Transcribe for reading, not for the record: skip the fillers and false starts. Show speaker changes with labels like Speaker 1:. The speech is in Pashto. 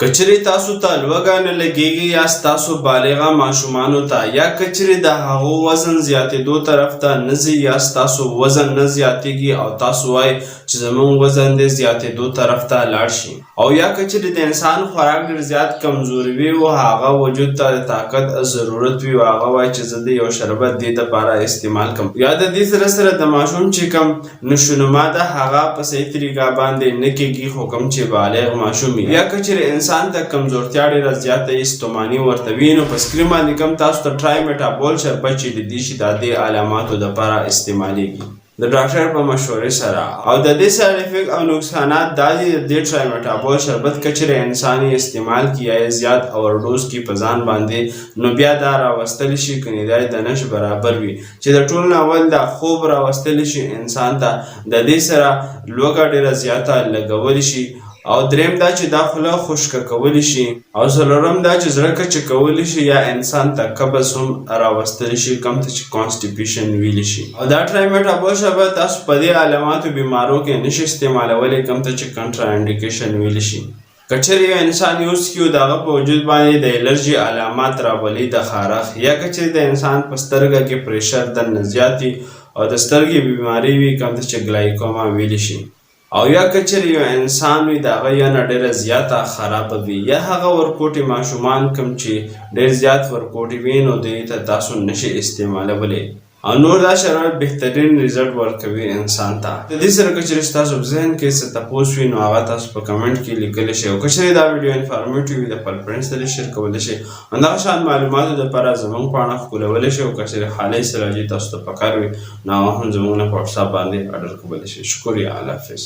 Speaker 1: کچری تاسو ته لوږه نه لګیږي یا ستاسو بالغه ماشومانو ته یا کچری د هغو وزن زیاتېدو طرف ته نه ځي یا ستاسو وزن نه زیاتېږي او تاسو وایئ چې زموږ وزن دې زیاتېدو طرف ته لاړ شي او یا کچری د انسان خوراک ډېر زیات کمزوري وي او هغه وجود ته د طاقت ضرورت وي او هغه وایي چې زه د یو شربت دې دپاره استعمال کړم یا د دې سره د ماشوم چې کوم نشونما ده هغه په صحیح طریقه باندې نه کېږي خو کوم چې بالغ ماشوم وي یا کچری انسان ته کمزورتیا ډېره زیاته وي ستوماني ورته وي نو په سکرین باندې کوم تاسو ته ټرای میټابول شربت چې لیدی شي دا د علاماتو دپاره استعمالیږي د ډاکټر په مشورې سره او د دې سایډ افیکټ او نقصانات دا دي د دې ټرای میټابول شربت کچری انسان یې استعمال کړي یا زیات اوورډوز کړي په ځان باندې نو بیا دا راوستلی شي کنې دا د نش برابر وي چې د ټول نه اول دا خوب راوستلی شي انسان ته د دې سره لوږه ډېره زیاته لګولی شي او دریم دا چې دا خوله خشکه کولی شي او څلورم دا چې زړه کچه کولی شي یا انسان ته قبض هم راوستلی شي کوم ته چې کانسټیپیشن ویلی شي او دا ټرای میټابول شربت تاسو په دې علاماتو بیمارو کې نشي استعمالولی کوم ته چې کنټرا انډیکیشن ویلی شي کچری یو انسان یوز کیو د هغه په وجود باندې د الرجي علامات راولي د خارښ یا کچری د انسان په سترګه کې پریشر دننه زیات او د سترګې بیماري وي کوم ته چې ګلایکوما ویلی شي او یا کچری یو انسان وي د هغه ینه ډېره زیاته خرابه وي یا هغه ورکوټي ماشومان کوم چې ډېر زیات ورکوټي وي نو دوی ته تاسو نشئ استعمالولی او نور دا شربت بهترین ریزلټ ورکوي انسان ته د دې سره کچری ستاسو په ذهن کې څه تپوس وي نو هغه تاسو په کمنټ کې لیکلی شئ او کچری دا ویډیو انفارمیټیو وي د خپل فرینډز سره شیر کولی شئ همدغه شان معلوماتو دپاره زموږ پاڼه ښکلولی شئ او کچری خالی سراجي تاسو ته پکار وي نو هغه هم زموږ نه په واټساپ باندې اډر کولی شئ شکریه الله حافظ